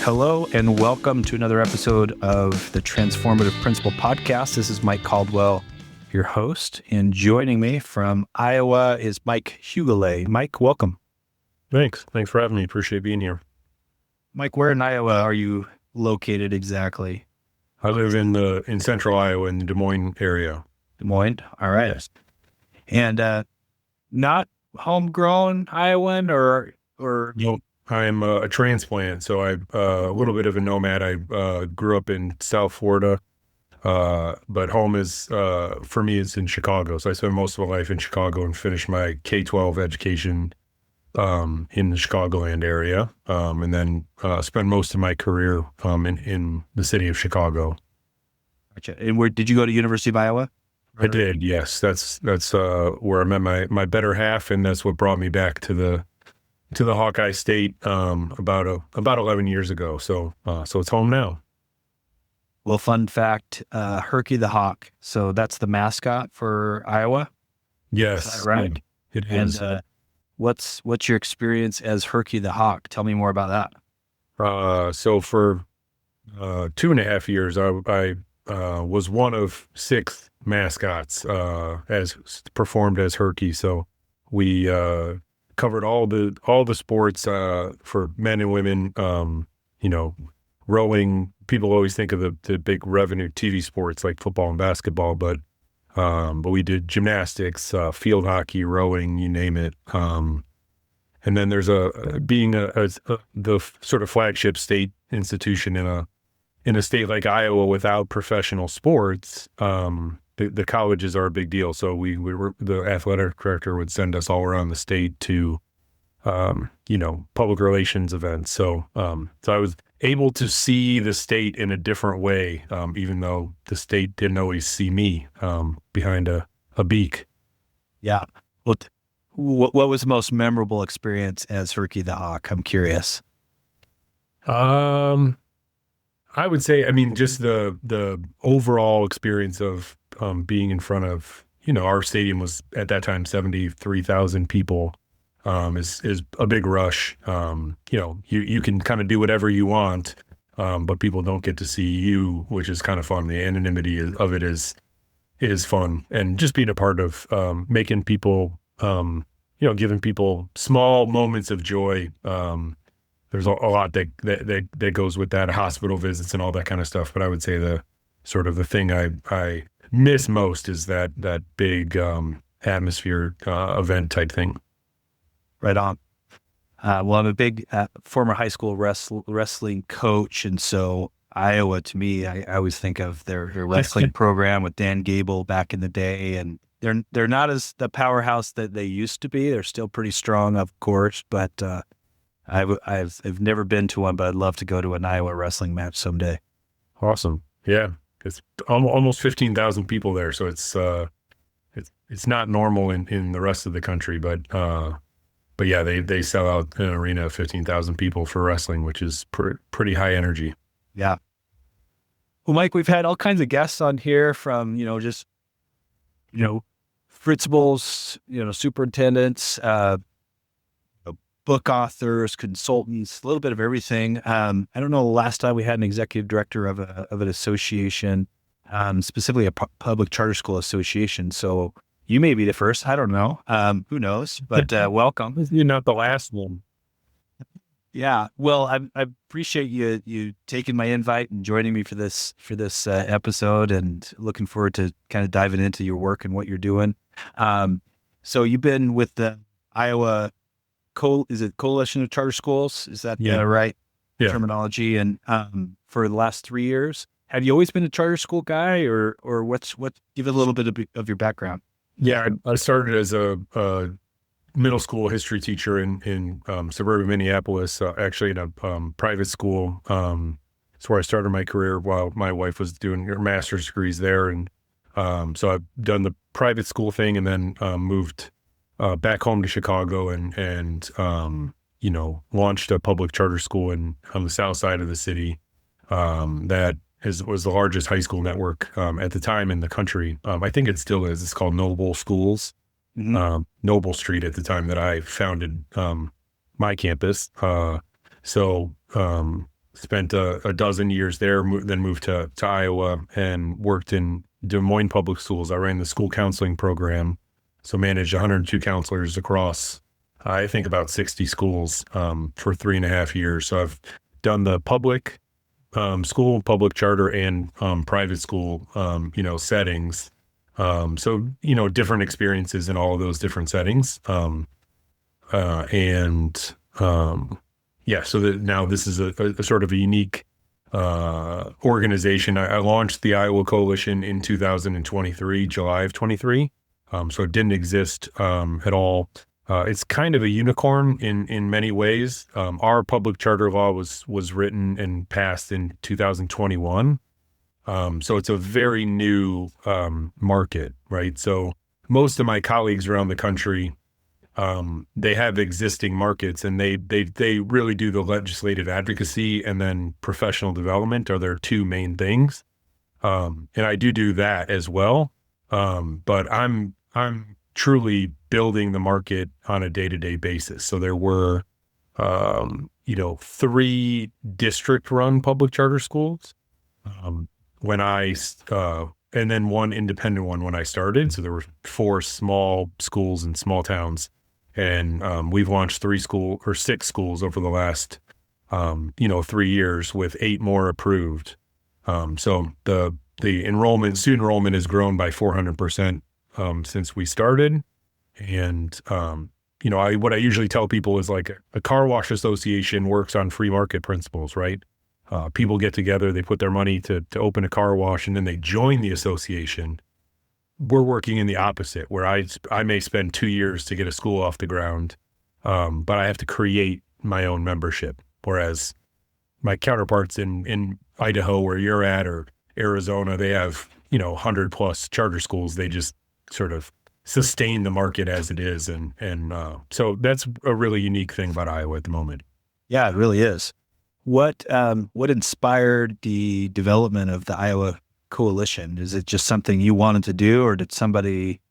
Hello and welcome to another episode of the Transformative Principal podcast. This is Mike Caldwell, your host, and joining me from Iowa is Mike Huguelet. Mike, welcome. Thanks for having me. Appreciate being here. Mike, where in Iowa are you located exactly? I live in central Iowa in the Des Moines area. Des Moines. All right. Yes. And not homegrown Iowan or No, I'm a transplant, so I'm a little bit of a nomad. I grew up in South Florida, but home is for me is in Chicago. So I spent most of my life in Chicago and finished my K-12 education in the Chicagoland area, and then spent most of my career in the city of Chicago. Gotcha. And where did you go to University of Iowa? I did, yes. That's where I met my better half, and that's what brought me back to the Hawkeye State about 11 years ago. So it's home now. Well, fun fact, Herky the Hawk. So that's the mascot for Iowa? Yes. Is that right? It is. And what's your experience as Herky the Hawk? Tell me more about that. So for 2.5 years, I was one of 6 mascots as performed as Herky. So we covered all the sports for men and women. Rowing. People always think of the big revenue TV sports like football and basketball, but we did gymnastics, field hockey, rowing, you name it. And then there's the sort of flagship state institution in a state like Iowa without professional sports. The colleges are a big deal. So we were, the athletic director would send us all around the state to, public relations events. So I was able to see the state in a different way, even though the state didn't always see me behind a beak. Yeah. Well, what was the most memorable experience as Herky the Hawk? I'm curious. I would say, just the overall experience of being in front of, our stadium was at that time 73,000 people. Is a big rush. You can kind of do whatever you want, but people don't get to see you, which is kind of fun. The anonymity of it is fun, and just being a part of making people, giving people small moments of joy. There's a lot that goes with that, hospital visits and all that kind of stuff. But I would say the thing I miss most is that big atmosphere event type thing. Right on. Well, I'm a big former high school wrestling coach, and so Iowa, to me, I always think of their wrestling program with Dan Gable back in the day, and they're not as the powerhouse that they used to be. They're still pretty strong, of course, but I've never been to one, but I'd love to go to an Iowa wrestling match someday. Awesome. Yeah, it's almost 15,000 people there, so it's not normal in the rest of the country, but yeah, they sell out an arena of 15,000 people for wrestling, which is pretty high energy. Yeah. Well, Mike, we've had all kinds of guests on here from, principals, superintendents, book authors, consultants, a little bit of everything. I don't know the last time we had an executive director of an association, specifically a public charter school association. So you may be the first. I don't know. Who knows? But welcome. You're not the last one. Yeah. Well, I appreciate you taking my invite and joining me for this episode, and looking forward to kind of diving into your work and what you're doing. So you've been with the Iowa Coalition of Charter Schools? Is that right terminology? And for the last 3 years, have you always been a charter school guy, or what? Give it a little bit of your background. Yeah, I started as a middle school history teacher in suburban Minneapolis, actually in a private school. It's where I started my career while my wife was doing her master's degrees there. And so I've done the private school thing, and then moved back home to Chicago and launched a public charter school on the south side of the city that was the largest high school network at the time in the country. I think it still is. It's called Noble Schools, Noble Street at the time that I founded my campus. So spent a dozen years there, then moved to Iowa and worked in Des Moines Public Schools. I ran the school counseling program, so managed 102 counselors across, I think, about 60 schools for 3.5 years. So I've done the public school, public charter, and private school, settings. So, different experiences in all of those different settings. So that now this is a sort of a unique organization. I launched the Iowa Coalition in 2023, July of 23. So it didn't exist at all. It's kind of a unicorn in many ways. Our public charter law was written and passed in 2021. So it's a very new market, right? So most of my colleagues around the country, they have existing markets, and they really do the legislative advocacy and then professional development are their two main things. And I do that as well. But I'm truly building the market on a day-to-day basis. So there were, 3 district-run public charter schools and then 1 independent one when I started. So there were 4 small schools in small towns. And we've launched 6 schools over the last, 3 years with 8 more approved. So the student enrollment has grown by 400% since we started. And, what I usually tell people is like a car wash association works on free market principles, right? People get together, they put their money to open a car wash, and then they join the association. We're working in the opposite, where I may spend 2 years to get a school off the ground, but I have to create my own membership. Whereas my counterparts in Idaho, where you're at, or Arizona, they have 100 plus charter schools. They just sort of sustain the market as it is, and so that's a really unique thing about Iowa at the moment. Yeah, it really is. What inspired the development of the Iowa Coalition? Is it just something you wanted to do, or did somebody?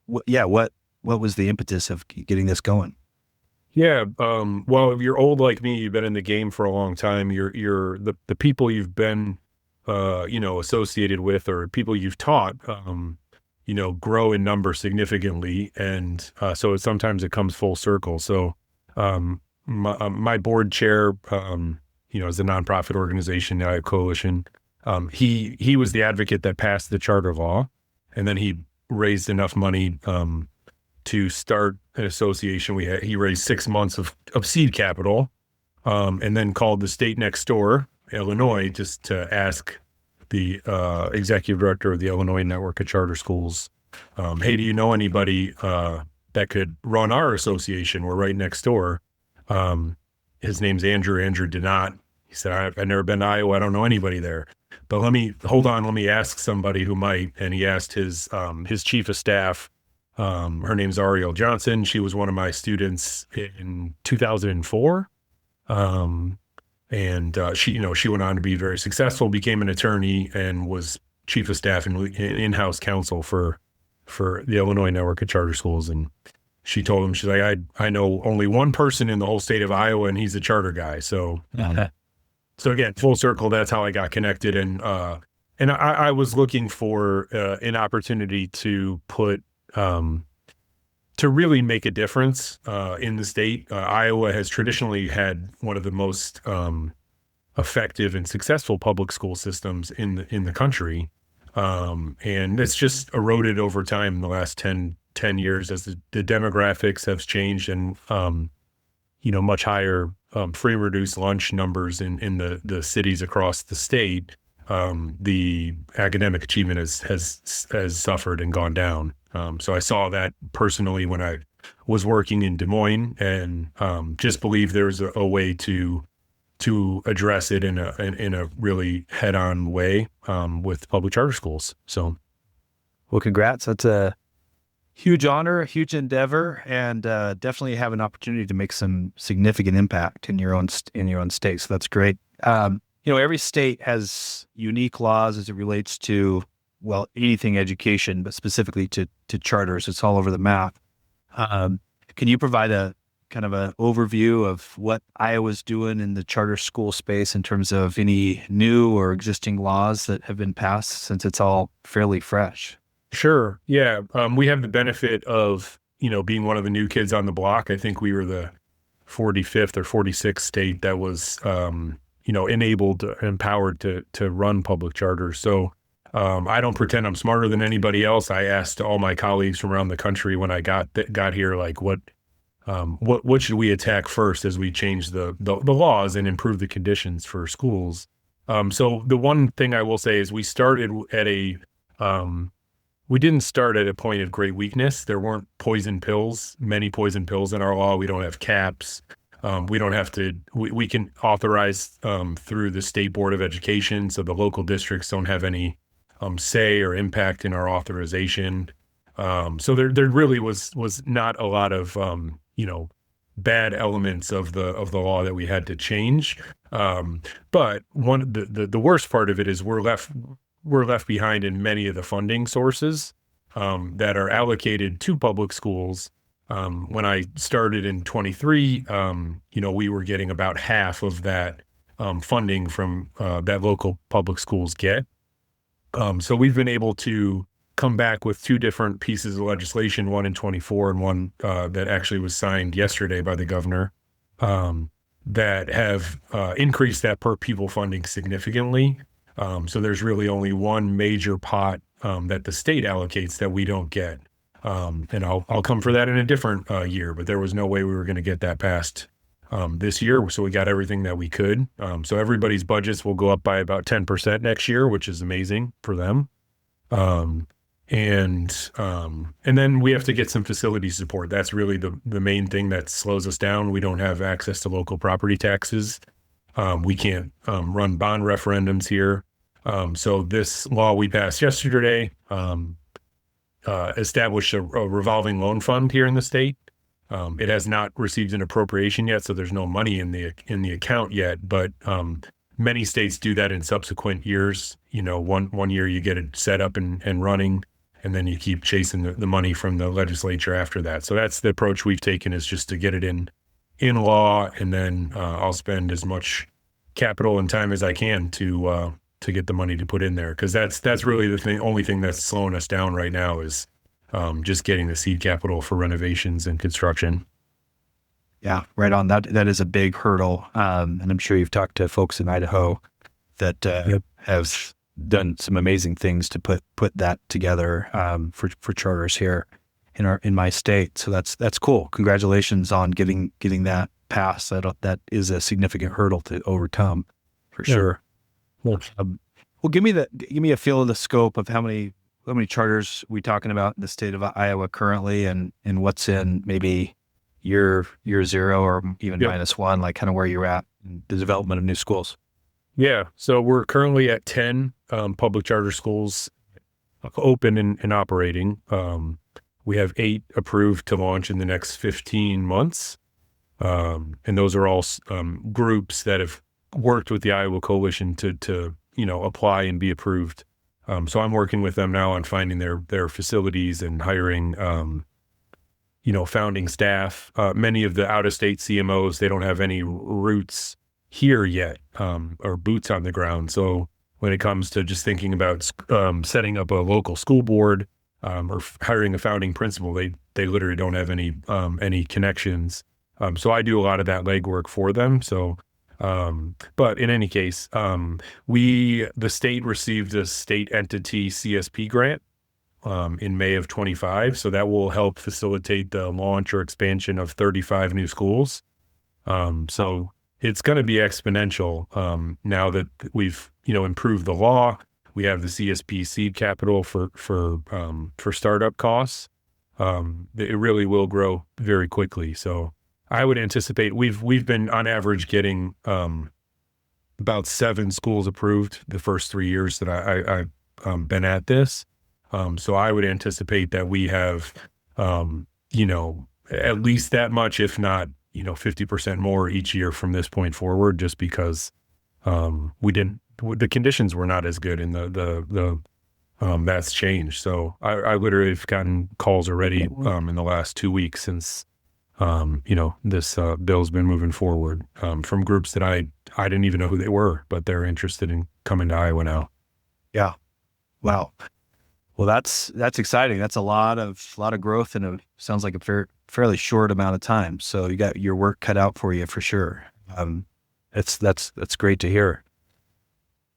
What was the impetus of getting this going? Yeah, well, if you're old like me, you've been in the game for a long time. You're the people you've been, associated with, or people you've taught, grow in number significantly, and so sometimes it comes full circle. So, my board chair, is a nonprofit organization, the Iowa Coalition. He was the advocate that passed the charter law, and then he raised enough money to start an association. He raised 6 months of seed capital, and then called the state next door, Illinois, just to ask the executive director of the Illinois Network of Charter Schools, hey, do you know anybody that could run our association? We're right next door. His name's Andrew. Andrew did not. He said, I've never been to Iowa. I don't know anybody there. But let me ask somebody who might. And he asked his chief of staff. Her name's Ariel Johnson. She was one of my students in 2004. She went on to be very successful, became an attorney, and was chief of staff and in-house counsel for the Illinois Network of Charter Schools. And she told him, she's like, I know only one person in the whole state of Iowa, and he's a charter guy. So, so again, full circle, that's how I got connected. And I was looking for an opportunity to really make a difference in the state. Iowa has traditionally had one of the most effective and successful public school systems in the country. And it's just eroded over time in the last 10 years as the demographics have changed, and much higher free and reduced lunch numbers in the cities across the state. The academic achievement has suffered and gone down. So I saw that personally when I was working in Des Moines, and just believe there's a way to address it in a really head-on way with public charter schools. So, well, congrats. That's a huge honor, a huge endeavor, and definitely have an opportunity to make some significant impact in your own state. So that's great. Every state has unique laws as it relates to, well, anything education, but specifically to charters. It's all over the map. Can you provide a kind of an overview of what Iowa's doing in the charter school space in terms of any new or existing laws that have been passed, since it's all fairly fresh? Sure. Yeah. We have the benefit of, being one of the new kids on the block. I think we were the 45th or 46th state that was, enabled, empowered to run public charters. So I don't pretend I'm smarter than anybody else. I asked all my colleagues from around the country when I got here, like what should we attack first as we change the laws and improve the conditions for schools. So the one thing I will say is we started at we didn't start at a point of great weakness. There weren't many poison pills in our law. We don't have caps. We don't have to, we can authorize through the State Board of Education. So the local districts don't have any say or impact in our authorization. So there really was not a lot of, bad elements of the law that we had to change. But the worst part of it is we're left behind in many of the funding sources that are allocated to public schools. When I started in 23, we were getting about half of that funding from that local public schools get. So we've been able to come back with two different pieces of legislation, one in 24 and one that actually was signed yesterday by the governor, that have increased that per pupil funding significantly. So there's really only one major pot that the state allocates that we don't get. And I'll come for that in a different year, but there was no way we were going to get that passed this year. So we got everything that we could. So everybody's budgets will go up by about 10% next year, which is amazing for them. And then we have to get some facility support. That's really the main thing that slows us down. We don't have access to local property taxes. We can't run bond referendums here. So this law we passed yesterday established a revolving loan fund here in the state. It has not received an appropriation yet, so there's no money in the account yet. But many states do that in subsequent years. One year you get it set up and running, and then you keep chasing the money from the legislature after that. So that's the approach we've taken, is just to get it in law, and then I'll spend as much capital and time as I can to get the money to put in there, because that's really the only thing that's slowing us down right now is just getting the seed capital for renovations and construction. Yeah, right on. That is a big hurdle, and I'm sure you've talked to folks in Idaho that have done some amazing things to put that together for charters here in my state. So that's cool. Congratulations on getting that passed. That is a significant hurdle to overcome, for sure. Well, give me a feel of the scope of how many charters we talking about in the state of Iowa currently, and what's in maybe year 0 or even -1, like kind of where you're at in the development of new schools. Yeah. So we're currently at 10 public charter schools open and operating. We have 8 approved to launch in the next 15 months. And those are all groups that have worked with the Iowa Coalition to apply and be approved. So I'm working with them now on finding their facilities and hiring, founding staff. Many of the out-of-state CMOs, they don't have any roots here yet, or boots on the ground. So when it comes to just thinking about setting up a local school board or hiring a founding principal, they literally don't have any connections. So I do a lot of that legwork for them. So, but in any case, the state received a state entity CSP grant in May of 25. So that will help facilitate the launch or expansion of 35 new schools. So it's going to be exponential now that we've improved the law. We have the CSP seed capital for startup costs. It really will grow very quickly. So I would anticipate we've been on average getting about 7 schools approved the first 3 years that I've been at this. So I would anticipate that we have at least that much, if not 50% more each year from this point forward, just because the conditions were not as good, and that's changed. So I literally have gotten calls already in the last 2 weeks since this bill's been moving forward from groups that I didn't even know who they were, but they're interested in coming to Iowa now. Yeah. Wow. Well, that's exciting. That's a lot of growth in sounds like a fairly short amount of time. So you got your work cut out for you for sure. That's great to hear.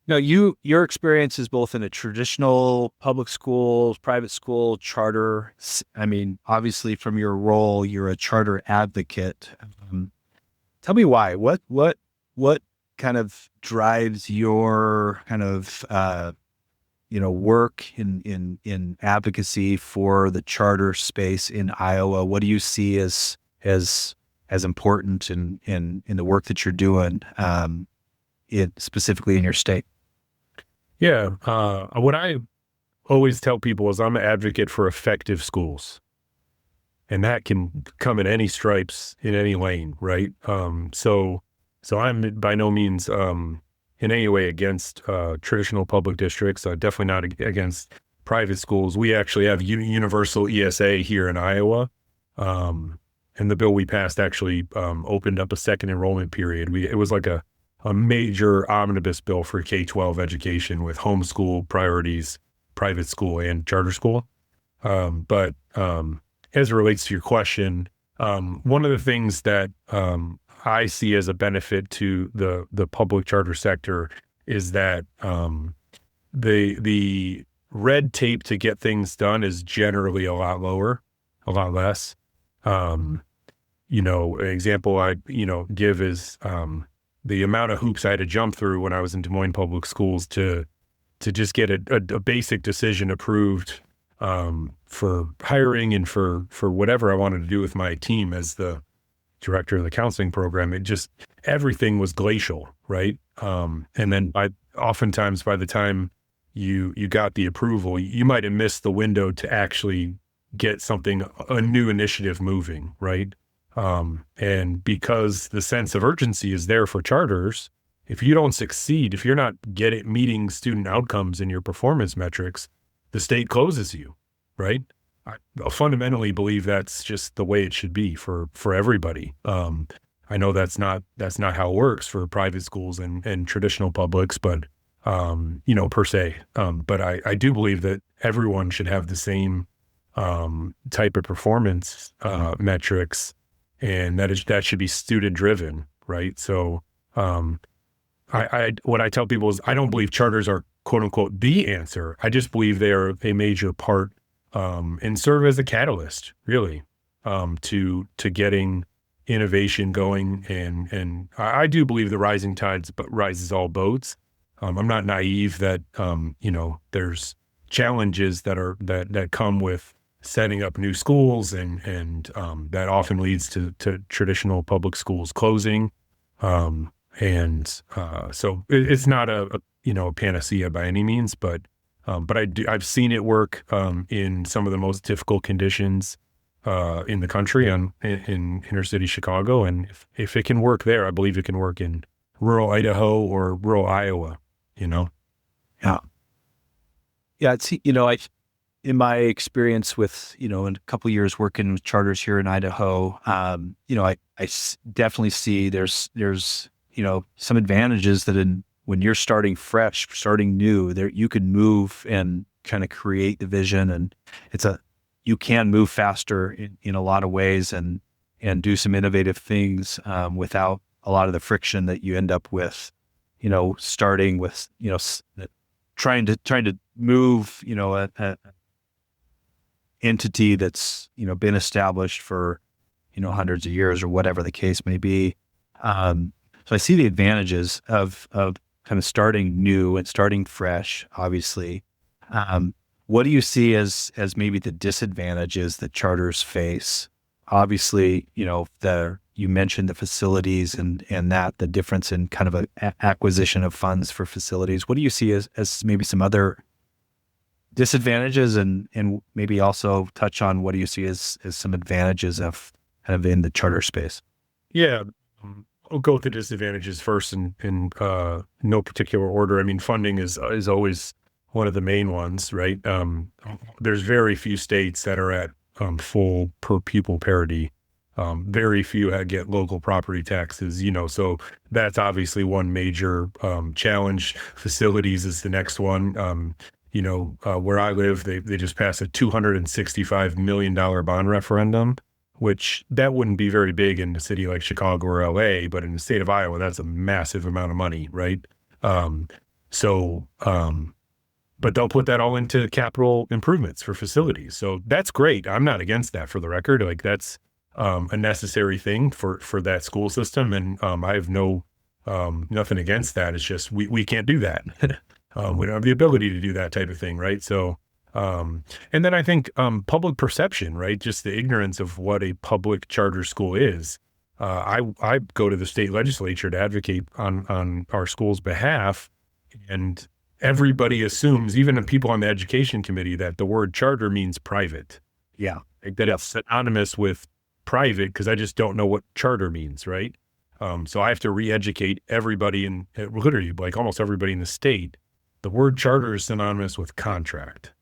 Now, your experience is both in a traditional public school, private school, charter. I mean, obviously, from your role, you're a charter advocate. Tell me why. What kind of drives your kind of work in advocacy for the charter space in Iowa? What do you see as important in the work that you're doing, specifically in your state? Yeah. What I always tell people is I'm an advocate for effective schools, and that can come in any stripes in any lane, right? So I'm by no means in any way against traditional public districts. Definitely not against private schools. We actually have universal ESA here in Iowa. And the bill we passed actually opened up a second enrollment period. It was like a major omnibus bill for K-12 education with homeschool priorities, private school, and charter school. But as it relates to your question, one of the things that I see as a benefit to the public charter sector is that the red tape to get things done is generally a lot lower, a lot less. An example I give is the amount of hoops I had to jump through when I was in Des Moines Public Schools to just get a basic decision approved for hiring and for whatever I wanted to do with my team as the director of the counseling program. Everything was glacial, right? And then oftentimes by the time you got the approval, you might have missed the window to actually get a new initiative moving, right? And because the sense of urgency is there for charters, if you don't succeed, if you're not meeting student outcomes in your performance metrics, the state closes you, right? I fundamentally believe that's just the way it should be for everybody. I know that's not how it works for private schools and traditional publics, but per se. But I do believe that everyone should have the same type of performance metrics, and that should be student driven, right? So what I tell people is I don't believe charters are quote unquote the answer. I just believe they are a major part and serve as a catalyst, really, to getting innovation going. And I do believe the rising tides rises all boats. I'm not naive that there's challenges that come with setting up new schools, and that often leads to traditional public schools closing. So it's not a panacea by any means, but I've seen it work in some of the most difficult conditions in the country in inner city Chicago. And if it can work there, I believe it can work in rural Idaho or rural Iowa, Yeah. Yeah. It's, in my experience with, in a couple of years working with charters here in Idaho, I definitely see there's some advantages that when you're starting fresh, starting new, there you can move and kind of create the vision, and you can move faster in a lot of ways and do some innovative things without a lot of the friction that you end up with, starting with, trying to move, a entity that's, been established for, hundreds of years or whatever the case may be. So I see the advantages of kind of starting new and starting fresh, obviously. What do you see as maybe the disadvantages that charters face? Obviously, you mentioned the facilities and that the difference in kind of a acquisition of funds for facilities. What do you see as maybe some other disadvantages, and maybe also touch on what do you see as some advantages of kind of in the charter space? Yeah. I'll go with the disadvantages first in no particular order. I mean, funding is always one of the main ones, right? There's very few states that are at full per pupil parity. Very few get local property taxes, so that's obviously one major challenge. Facilities is the next one. Where I live, they just passed a $265 million bond referendum, which that wouldn't be very big in a city like Chicago or LA, but in the state of Iowa, that's a massive amount of money, right? Um, so, but they'll put that all into capital improvements for facilities. So that's great. I'm not against that, for the record. Like, that's a necessary thing for that school system. And I have nothing against that. It's just, we can't do that. We don't have the ability to do that type of thing. Right. So, and then I think public perception, right? Just the ignorance of what a public charter school is. I go to the state legislature to advocate on our school's behalf, and everybody assumes, even the people on the education committee, that the word charter means private. Yeah. Like that it's synonymous with private, because I just don't know what charter means, right? So I have to re-educate everybody literally like almost everybody in the state. The word charter is synonymous with contract.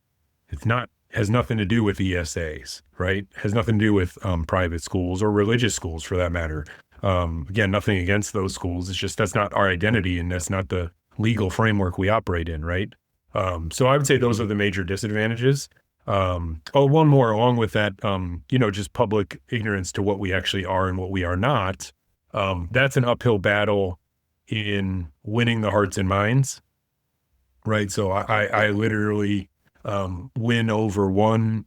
It's not, has nothing to do with ESAs, right? Has nothing to do with private schools or religious schools, for that matter. Again, nothing against those schools. It's just, that's not our identity, and that's not the legal framework we operate in, right? So I would say those are the major disadvantages. One more along with that, just public ignorance to what we actually are and what we are not. That's an uphill battle in winning the hearts and minds, right? So I literally win over one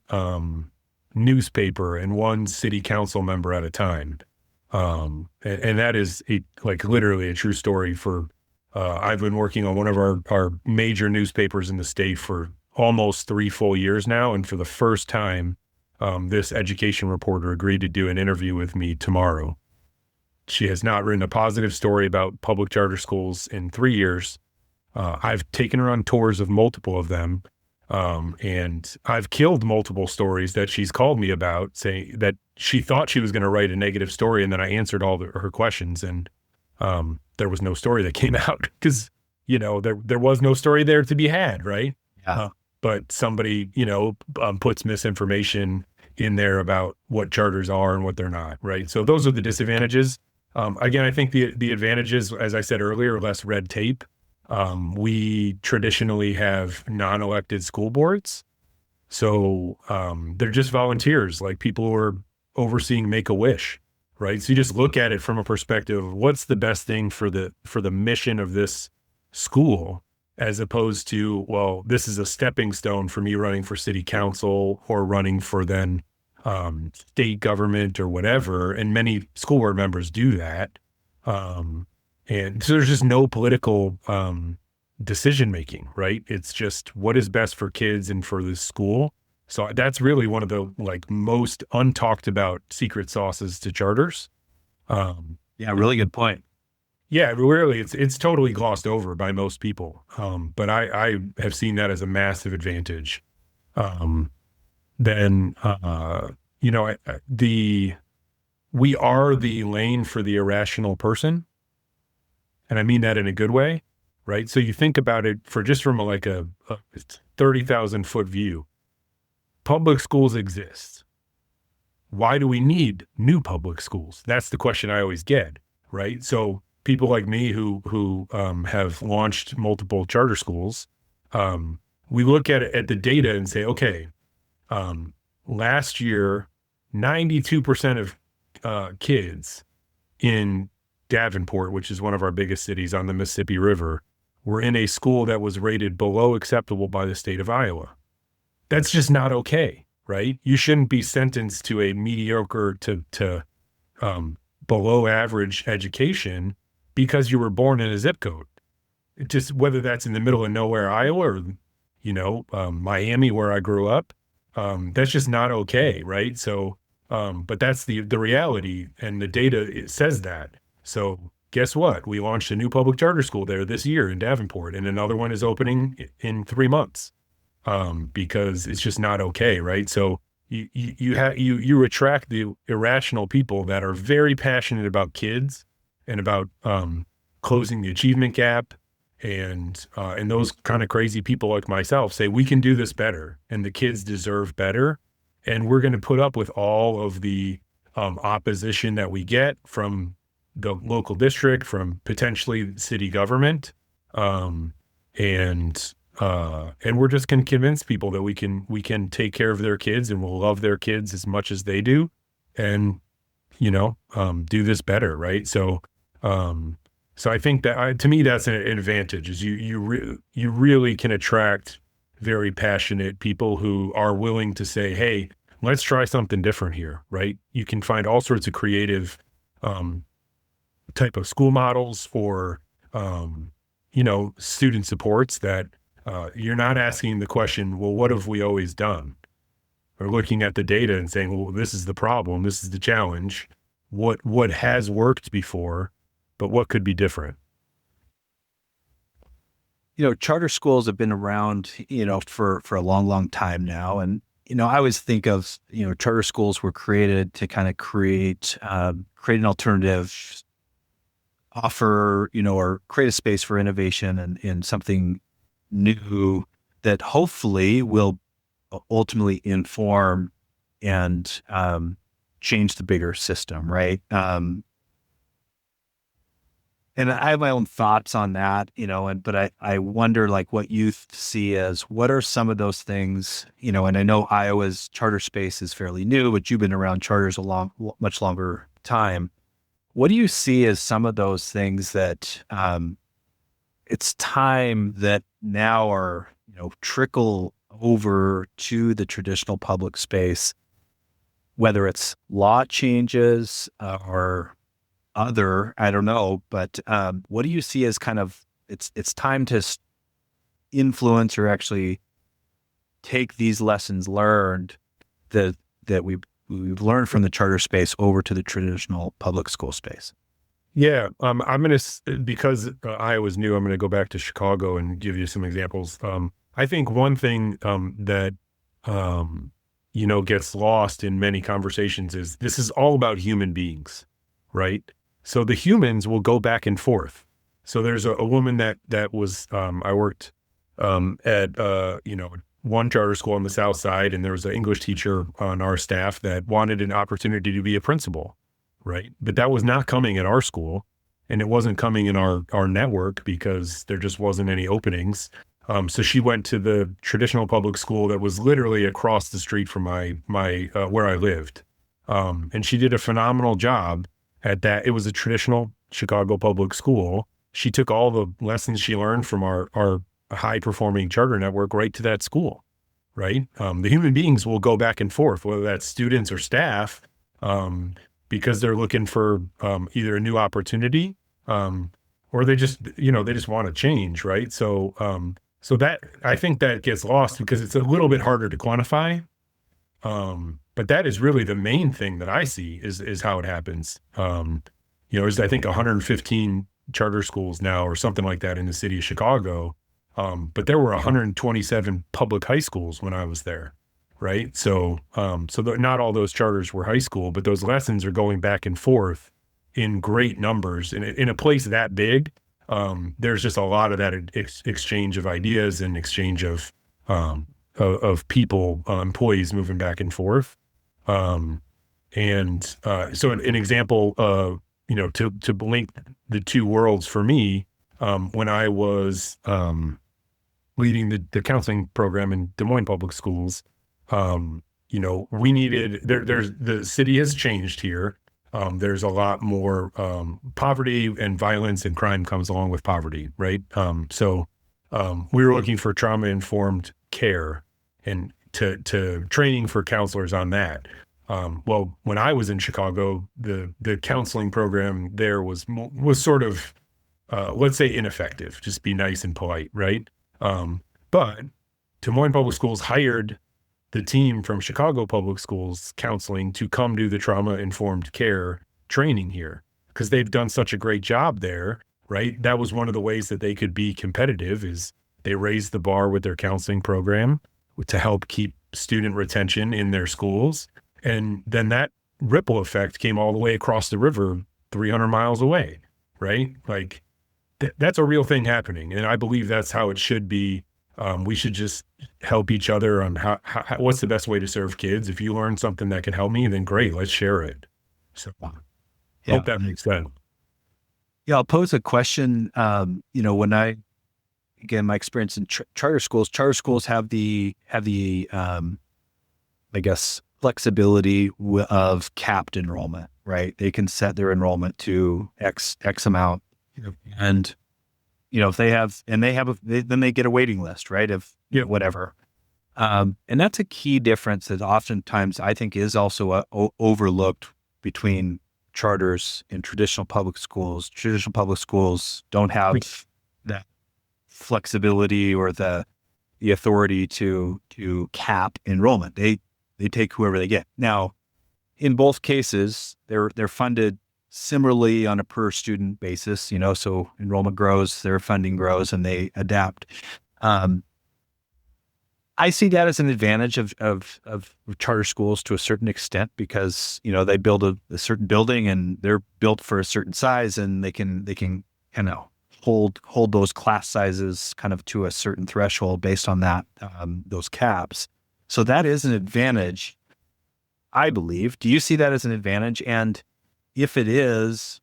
newspaper and one city council member at a time. And that is literally a true story. I've been working on one of our major newspapers in the state for almost 3 full years now. And for the first time, this education reporter agreed to do an interview with me tomorrow. She has not written a positive story about public charter schools in 3 years. I've taken her on tours of multiple of them. And I've killed multiple stories that she's called me about, saying that she thought she was going to write a negative story. And then I answered all her questions, and there was no story that came out, because, there was no story there to be had. Right. Yeah. But somebody, puts misinformation in there about what charters are and what they're not. Right. So those are the disadvantages. Again, I think the advantages, as I said earlier, less red tape. We traditionally have non-elected school boards. So they're just volunteers, like people who are overseeing Make-A-Wish, right? So you just look at it from a perspective of what's the best thing for the mission of this school, as opposed to, well, this is a stepping stone for me running for city council or running for then state government or whatever. And many school board members do that. And so there's just no political decision-making, right? It's just what is best for kids and for the school. So that's really one of the most untalked about secret sauces to charters. Yeah, really good point. Yeah, really, it's totally glossed over by most people. But I have seen that as a massive advantage. We are the lane for the irrational person. And I mean that in a good way, right? So you think about it from a 30,000 foot view. Public schools exist. Why do we need new public schools? That's the question I always get, right? So people like me who have launched multiple charter schools, we look at the data and say, okay, last year, 92% of kids in Davenport, which is one of our biggest cities on the Mississippi River, were in a school that was rated below acceptable by the state of Iowa. That's just not okay, right? You shouldn't be sentenced to a mediocre to below average education because you were born in a zip code. Just whether that's in the middle of nowhere, Iowa, or Miami, where I grew up, that's just not okay, right? So, but that's the reality, and the data, it says that. So guess what? We launched a new public charter school there this year in Davenport, and another one is opening in 3 months, because it's just not okay, right? So you attract the irrational people that are very passionate about kids and about closing the achievement gap, and those kind of crazy people like myself say we can do this better, and the kids deserve better, and we're going to put up with all of the opposition that we get from the local district, from potentially city government. Um, and we're just going to convince people that we can take care of their kids and we'll love their kids as much as they do, and do this better, right? So I think that to me that's an advantage. Is you really can attract very passionate people who are willing to say, hey, let's try something different here, right? You can find all sorts of creative um, type of school models or student supports that you're not asking the question, well, what have we always done? Or looking at the data and saying, well, this is the problem, this is the challenge. What has worked before, but what could be different? Charter schools have been around, for a long, long time now. And, I always think of, charter schools were created to kind of create an alternative, offer, or create a space for innovation and something new that hopefully will ultimately inform and change the bigger system, right? And I have my own thoughts on that, but I wonder like what you see as what are some of those things, and I know Iowa's charter space is fairly new, but you've been around charters much longer time. What do you see as some of those things that it's time that now are, trickle over to the traditional public space, whether it's law changes or I don't know, but what do you see as kind of it's time to influence or actually take these lessons learned that we've learned from the charter space over to the traditional public school space? Yeah, I'm gonna because Iowa's new. I'm gonna go back to Chicago and give you some examples. I think one thing that gets lost in many conversations is this is all about human beings, right? So the humans will go back and forth. So there's a woman that was I worked at one charter school on the South Side, and there was an English teacher on our staff that wanted an opportunity to be a principal, right? But that was not coming at our school, and it wasn't coming in our network because there just wasn't any openings. So she went to the traditional public school that was literally across the street from my where I lived, and she did a phenomenal job at that. It was a traditional Chicago public school. She took all the lessons she learned from our high performing charter network right to that school, right? The human beings will go back and forth, whether that's students or staff, because they're looking for either a new opportunity or they just want to change, right? So that I think that gets lost because it's a little bit harder to quantify. But that is really the main thing that I see is how it happens. There's I think 115 charter schools now or something like that in the city of Chicago. But there were 127 public high schools when I was there, right? So not all those charters were high school, but those lessons are going back and forth in great numbers. In a place that big, there's just a lot of that exchange of ideas and exchange of people, employees moving back and forth. So an example, to link the two worlds for me, when I was leading the counseling program in Des Moines Public Schools, we needed, the city has changed here. There's a lot more poverty and violence and crime comes along with poverty, right? So we were looking for trauma-informed care and to training for counselors on that. Well, when I was in Chicago, the counseling program there was sort of, let's say ineffective, just be nice and polite, right? But Des Moines Public Schools hired the team from Chicago Public Schools counseling to come do the trauma-informed care training here because they've done such a great job there, right? That was one of the ways that they could be competitive is they raised the bar with their counseling program to help keep student retention in their schools. And then that ripple effect came all the way across the river 300 miles away, right? Like that's a real thing happening. And I believe that's how it should be. We should just help each other on how what's the best way to serve kids. If you learn something that can help me, then great, let's share it. So Yeah. hope that makes sense. Yeah. I'll pose a question. Again, my experience in charter schools have the I guess, flexibility of capped enrollment, right? They can set their enrollment to X amount. Yep. And, if then they get a waiting list, right? Of Yep. whatever. And that's a key difference that oftentimes I think is also overlooked between charters and traditional public schools. Traditional public schools don't have that flexibility or the authority to cap enrollment. They take whoever they get. Now, in both cases, they're funded similarly on a per student basis. So enrollment grows, their funding grows, and they adapt. I see that as an advantage of charter schools to a certain extent because they build a certain building and they're built for a certain size and they can kind of hold those class sizes kind of to a certain threshold based on that those caps. So that is an advantage, I believe. Do you see that as an advantage? And if it is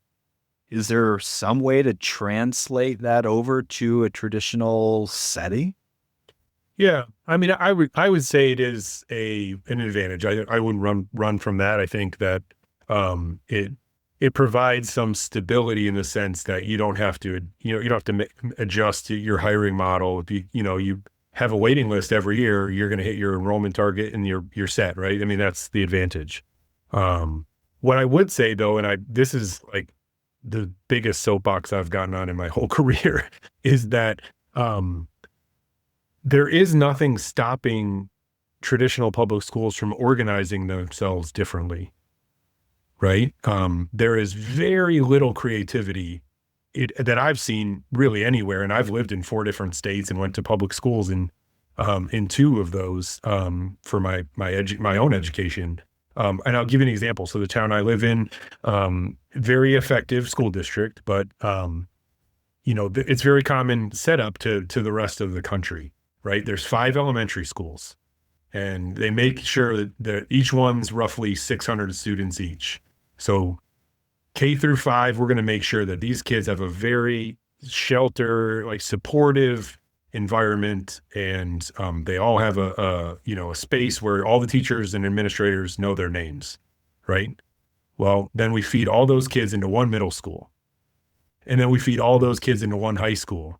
there some way to translate that over to a traditional setting? Yeah, I mean, I would say it is an advantage. I wouldn't run from that. I think that it provides some stability in the sense that you don't have to adjust your hiring model. If you have a waiting list every year, you're going to hit your enrollment target and you're set, right? I mean, that's the advantage. What I would say though, and this is like the biggest soapbox I've gotten on in my whole career, is that there is nothing stopping traditional public schools from organizing themselves differently, right? There is very little creativity that I've seen really anywhere, and I've lived in 4 different states and went to public schools in 2 of those for my own education. And I'll give you an example. So the town I live in, very effective school district, but it's very common setup to the rest of the country, right? There's 5 elementary schools, and they make sure that each one's roughly 600 students each. So K through 5, we're going to make sure that these kids have a very supportive environment, and they all have a space where all the teachers and administrators know their names, right? Well, then we feed all those kids into one middle school, and then we feed all those kids into one high school,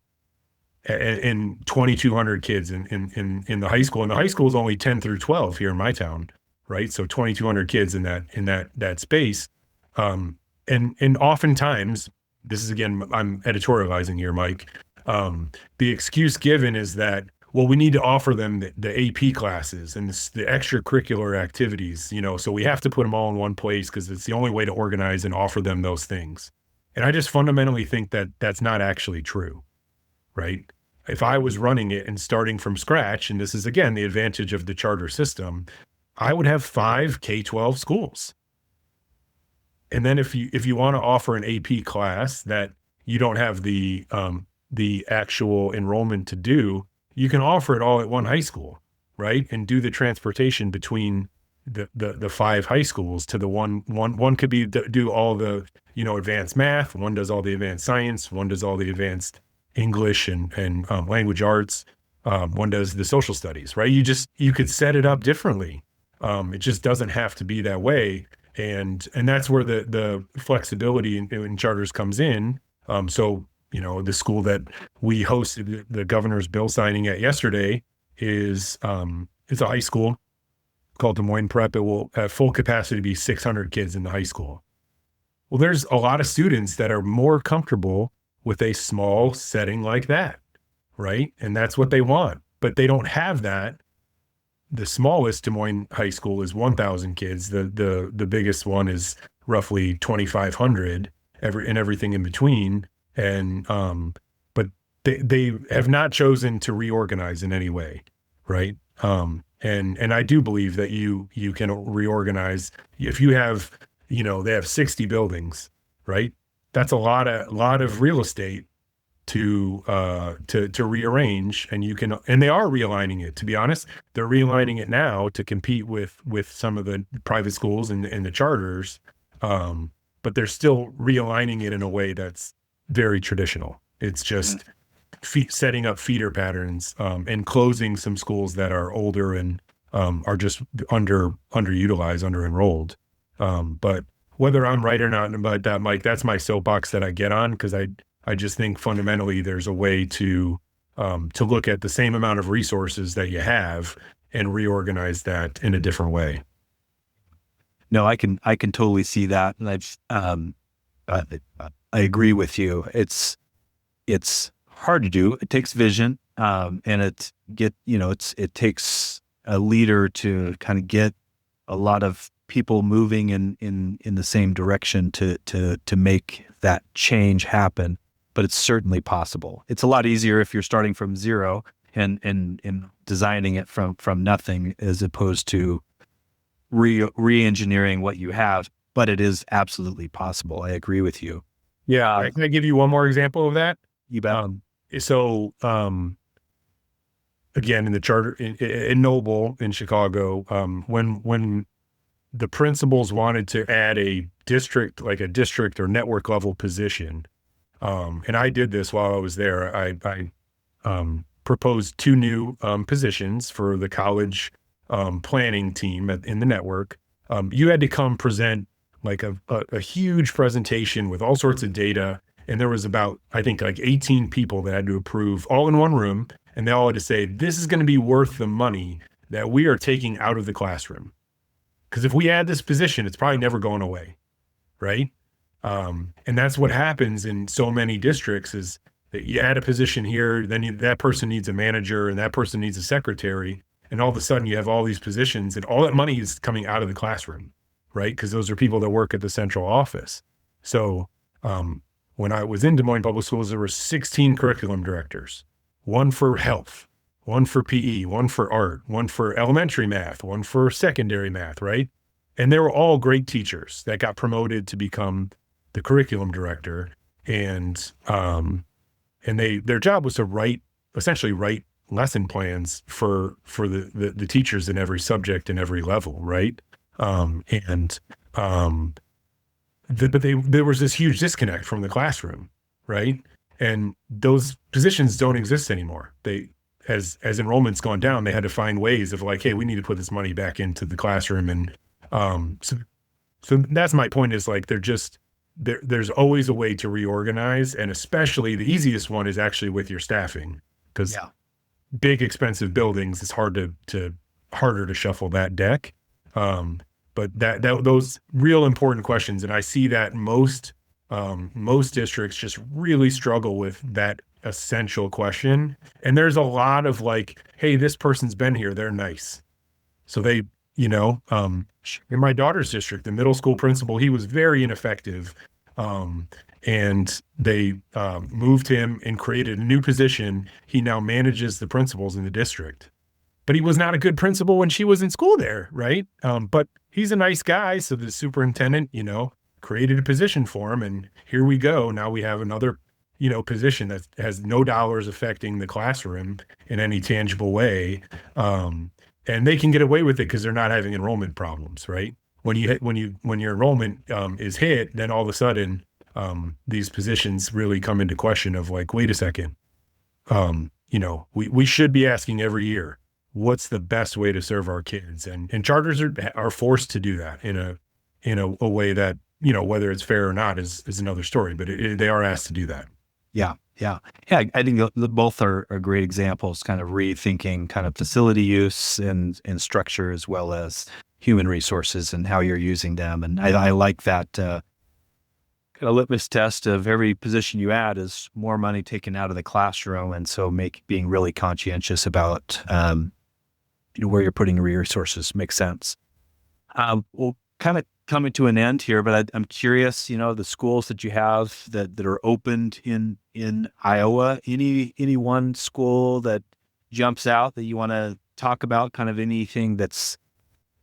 and 2,200 kids in the high school. And the high school is only 10 through 12 here in my town, right? So 2,200 kids in that space. And oftentimes, this is, again, I'm editorializing here, Mike. The excuse given is that, well, we need to offer them the AP classes and the extracurricular activities, so we have to put them all in one place because it's the only way to organize and offer them those things. And I just fundamentally think that that's not actually true, right? If I was running it and starting from scratch, and this is, again, the advantage of the charter system, I would have 5 K-12 schools. And then if you want to offer an AP class that you don't have the actual enrollment to do, you can offer it all at one high school, right? And do the transportation between the 5 high schools to the one could be do all the advanced math, one does all the advanced science, one does all the advanced English and language arts, one does the social studies, right? You could set it up differently. It just doesn't have to be that way. And that's where the flexibility in charters comes in. So, the school that we hosted the governor's bill signing at yesterday is a high school called Des Moines Prep. It will have full capacity to be 600 kids in the high school. Well, there's a lot of students that are more comfortable with a small setting like that, right? And that's what they want, but they don't have that. The smallest Des Moines high school is 1,000 kids. The biggest one is roughly 2,500, and everything in between. And but they have not chosen to reorganize in any way, right? And I do believe that you can reorganize if you have they have 60 buildings, right? That's a lot of real estate to rearrange, and they are realigning it. To be honest, they're realigning it now to compete with some of the private schools and the charters. But they're still realigning it in a way that's very traditional. It's just setting up feeder patterns, and closing some schools that are older and are just underutilized, under enrolled. But whether I'm right or not about that, Mike, that's my soapbox that I get on, because I just think fundamentally there's a way to look at the same amount of resources that you have and reorganize that in a different way. No, I can totally see that, and I, I agree with you. It's hard to do. It takes vision, and it takes a leader to kind of get a lot of people moving in the same direction to make that change happen. But it's certainly possible. It's a lot easier if you're starting from zero and designing it from nothing, as opposed to re-engineering what you have. But it is absolutely possible. I agree with you. Yeah. Can I give you one more example of that? You bet. So again, in the charter in Noble in Chicago, when the principals wanted to add a district or network level position, and I did this while I was there, I proposed 2 new positions for the college planning team in the network. You had to come present like a huge presentation with all sorts of data. And there was about, I think, like 18 people that had to approve, all in one room. And they all had to say, this is going to be worth the money that we are taking out of the classroom. Because if we add this position, it's probably never going away. Right. And that's what happens in so many districts, is that you add a position here, then that person needs a manager, and that person needs a secretary. And all of a sudden you have all these positions, and all that money is coming out of the classroom. Right. Because those are people that work at the central office. So, when I was in Des Moines Public Schools, there were 16 curriculum directors, 1 for health, 1 for PE, 1 for art, 1 for elementary math, 1 for secondary math, right? And they were all great teachers that got promoted to become the curriculum director. And their job was to essentially write lesson plans for the teachers in every subject and every level, right? But there was this huge disconnect from the classroom, right? And those positions don't exist anymore. As enrollment's gone down, they had to find ways of like, hey, we need to put this money back into the classroom. And so that's my point, is like, there's always a way to reorganize, and especially the easiest one is actually with your staffing, because big expensive buildings, it's harder to shuffle that deck. But those real important questions, and I see that most districts just really struggle with that essential question. And there's a lot of like, hey, this person's been here, they're nice. So they, in my daughter's district, the middle school principal, he was very ineffective. And they moved him and created a new position. He now manages the principals in the district. But he was not a good principal when she was in school there, right? But he's a nice guy. So the superintendent, created a position for him. And here we go. Now we have another, position that has no dollars affecting the classroom in any tangible way. And they can get away with it because they're not having enrollment problems, right? When your enrollment is hit, then all of a sudden these positions really come into question of like, wait a second, we should be asking every year, what's the best way to serve our kids? And charters are forced to do that in a way that, whether it's fair or not is another story, but they are asked to do that. Yeah. I think both are great examples, kind of rethinking kind of facility use and structure, as well as human resources and how you're using them. And I like that kind of litmus test of every position you add is more money taken out of the classroom. And so being really conscientious about, where you're putting resources makes sense. We'll kind of coming to an end here, but I'm curious, the schools that you have that are opened in Iowa, any one school that jumps out that you want to talk about, kind of anything that's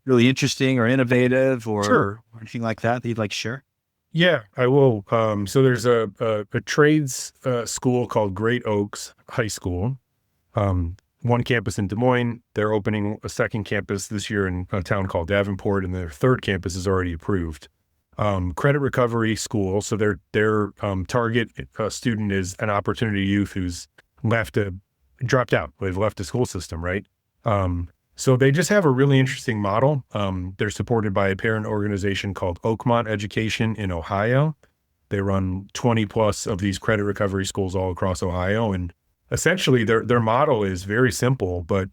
really interesting or innovative or, Sure. or anything like that you'd like to share? Yeah, I will. So there's a trades school called Great Oaks High School. One campus in Des Moines. They're opening a second campus this year in a town called Davenport, and their third campus is already approved. credit recovery school. So their target student is an opportunity youth who's dropped out. They've left the school system, right? So they just have a really interesting model. They're supported by a parent organization called Oakmont Education in Ohio. They run 20 plus of these credit recovery schools all across Ohio. And essentially their model is very simple, but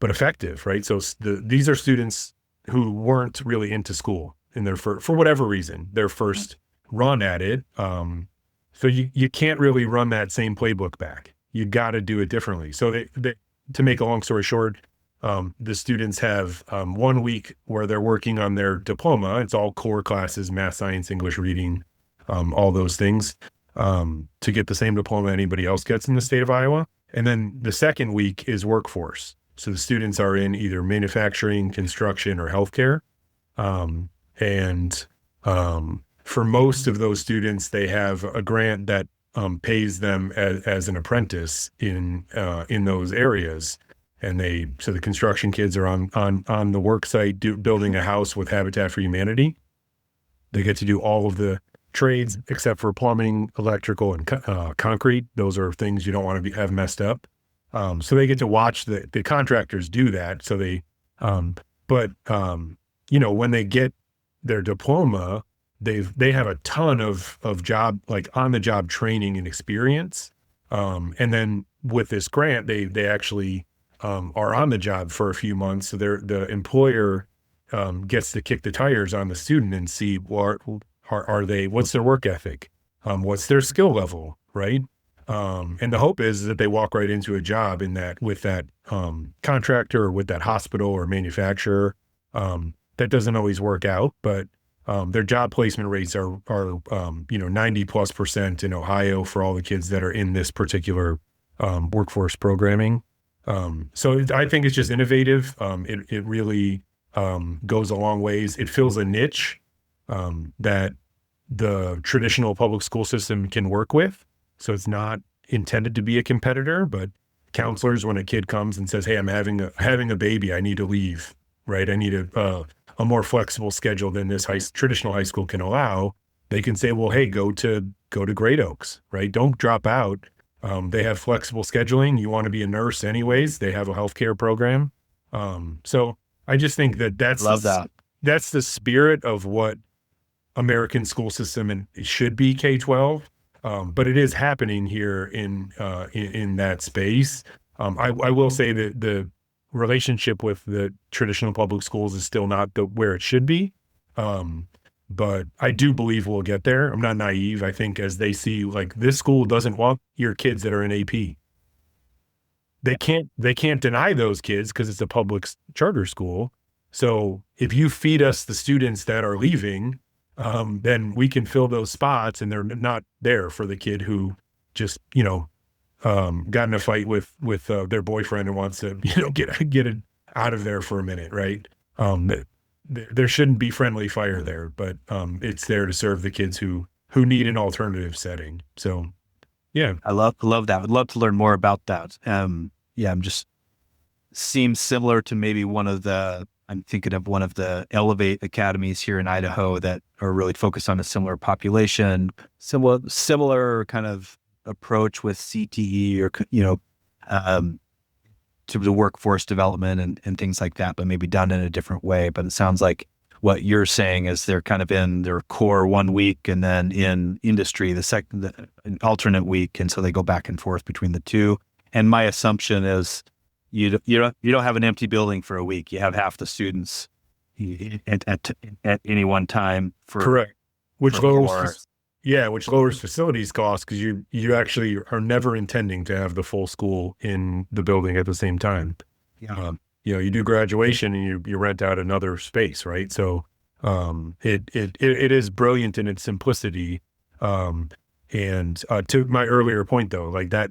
effective, right? So these are students who weren't really into school in their for whatever reason, their first run at it. So you can't really run that same playbook back. You got to do it differently. So they to make a long story short, the students have 1 week where they're working on their diploma. It's all core classes, math, science, English, reading, all those things, to get the same diploma anybody else gets in the state of Iowa. And then the second week is workforce. So the students are in either manufacturing, construction, or healthcare. For most of those students, they have a grant that pays them as an apprentice in those areas. And so the construction kids are on the work site building a house with Habitat for Humanity. They get to do all of the trades except for plumbing, electrical, and concrete. Those are things you don't want to have messed up. So they get to watch the contractors do that. So when they get their diploma, they have a ton of job, like on the job training and experience. And then with this grant, they actually are on the job for a few months. So the employer gets to kick the tires on the student and see what's their work ethic, what's their skill level, right? And the hope is that they walk right into a job with that contractor or with that hospital or manufacturer. That doesn't always work out, but their job placement rates are 90+% in Ohio for all the kids that are in this particular workforce programming. So I think it's just innovative. It really goes a long ways. It fills a niche that the traditional public school system can work with. So it's not intended to be a competitor, but counselors, when a kid comes and says, "Hey, I'm having a baby, I need to leave," right? I need a more flexible schedule than this traditional high school can allow. They can say, "Well, hey, go to Great Oaks, right? Don't drop out." They have flexible scheduling. You want to be a nurse anyways. They have a healthcare program. So I just think that's the spirit of what American school system and it should be K-12. But it is happening here in that space. I will say that the relationship with the traditional public schools is still not where it should be. But I do believe we'll get there. I'm not naive. I think as they see, like, this school doesn't want your kids that are in AP. They can't deny those kids because it's a public charter school. So if you feed us the students that are leaving, then we can fill those spots, and they're not there for the kid who just, got in a fight with their boyfriend and wants to, get it out of there for a minute, right? There shouldn't be friendly fire there, but it's there to serve the kids who need an alternative setting. So, yeah, I love that. Would love to learn more about that. I'm just seems similar to maybe I'm thinking of one of the Elevate academies here in Idaho that are really focused on a similar population, similar kind of approach with CTE or, to the workforce development and things like that, but maybe done in a different way. But it sounds like what you're saying is they're kind of in their core 1 week and then in industry, an alternate week. And so they go back and forth between the two. And my assumption is you don't have an empty building for a week. You have half the students at any one time for correct, which lowers facilities costs because you actually are never intending to have the full school in the building at the same time. Yeah. You do graduation and you rent out another space, right? So it is brilliant in its simplicity. And to my earlier point, though, like that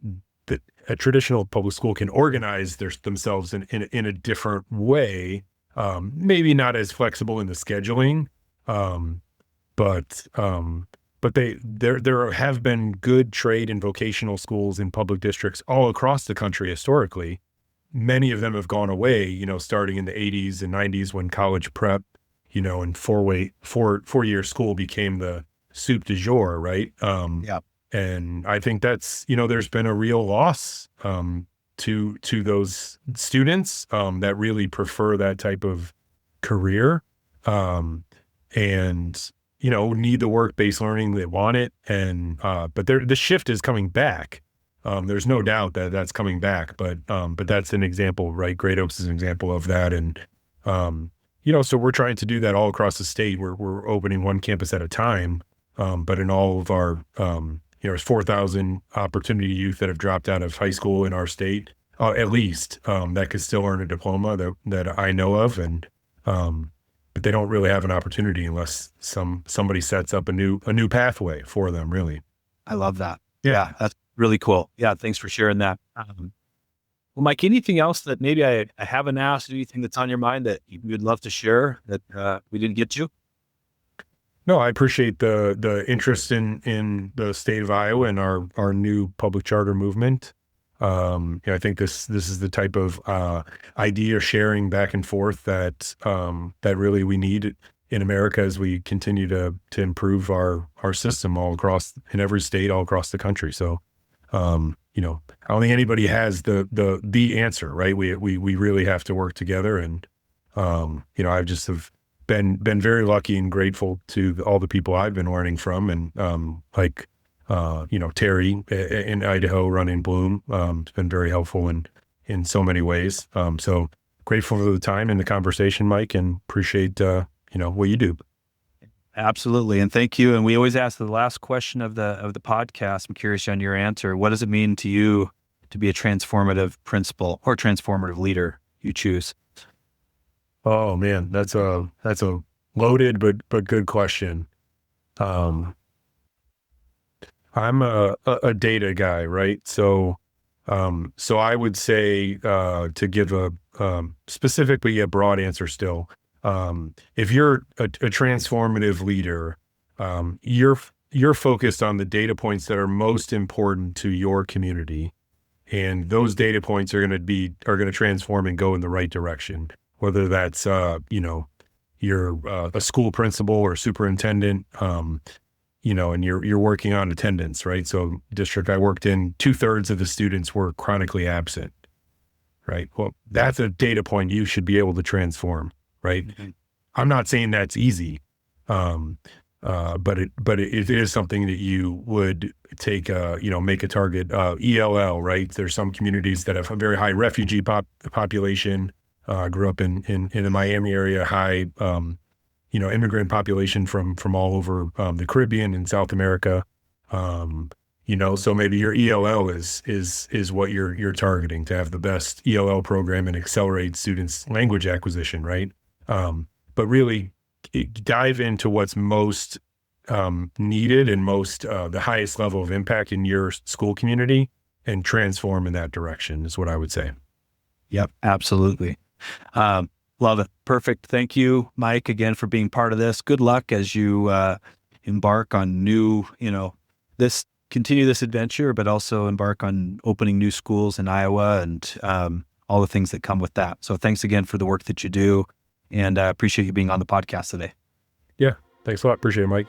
a traditional public school can organize themselves in a different way, maybe not as flexible in the scheduling, but there have been good trade and vocational schools in public districts all across the country historically. Many of them have gone away, starting in the 80s and 90s when college prep, and four-year school became the soup du jour, right? Yeah. And I think that's, there's been a real loss to those students that really prefer that type of career, and need the work-based learning. They want it, and but the shift is coming back. There's no doubt that that's coming back, but that's an example, right? Great Oaks is an example of that, and so we're trying to do that all across the state. We're opening one campus at a time, but in all of our there's 4,000 opportunity youth that have dropped out of high school in our state, at least, that could still earn a diploma that I know of, and but they don't really have an opportunity unless somebody sets up a new pathway for them. Really, I love that. Yeah, that's really cool. Yeah, thanks for sharing that. Well, Mike, anything else that maybe I haven't asked, anything that's on your mind that you would love to share that we didn't get to? No, I appreciate the interest in the state of Iowa and our new public charter movement. I think this is the type of idea sharing back and forth that really we need in America as we continue to improve our system in every state all across the country. So, I don't think anybody has the answer, right? We really have to work together, and I've just have been very lucky and grateful to all the people I've been learning from, and Terry in Idaho running Bloom. It's been very helpful in so many ways. So grateful for the time and the conversation, Mike, and appreciate what you do. Absolutely. And thank you. And we always ask the last question of the podcast. I'm curious on your answer. What does it mean to you to be a transformative principal or transformative leader you choose? Oh man, that's a loaded but good question. I'm a data guy, right? So I would say to give a specifically a broad answer still. If you're a transformative leader, you're focused on the data points that are most important to your community, and those data points are going to transform and go in the right direction. Whether that's you're a school principal or superintendent, and you're working on attendance, right? So district I worked in, 2/3 of the students were chronically absent, right? Well, that's a data point you should be able to transform. Right. Mm-hmm. I'm not saying that's easy. But it is something that you would take, make a target, ELL, right? There's some communities that have a very high refugee population. Grew up in the Miami area, high, immigrant population from all over, the Caribbean and South America. So maybe your ELL is what you're targeting, to have the best ELL program and accelerate students' language acquisition, right? But really dive into what's most needed and most the highest level of impact in your school community, and transform in that direction is what I would say. Yep, absolutely. Love it. Perfect. Thank you, Mike, again for being part of this. Good luck as you embark on continue this adventure, but also embark on opening new schools in Iowa and all the things that come with that. So thanks again for the work that you do. And I appreciate you being on the podcast today. Yeah. Thanks a lot. Appreciate it, Mike.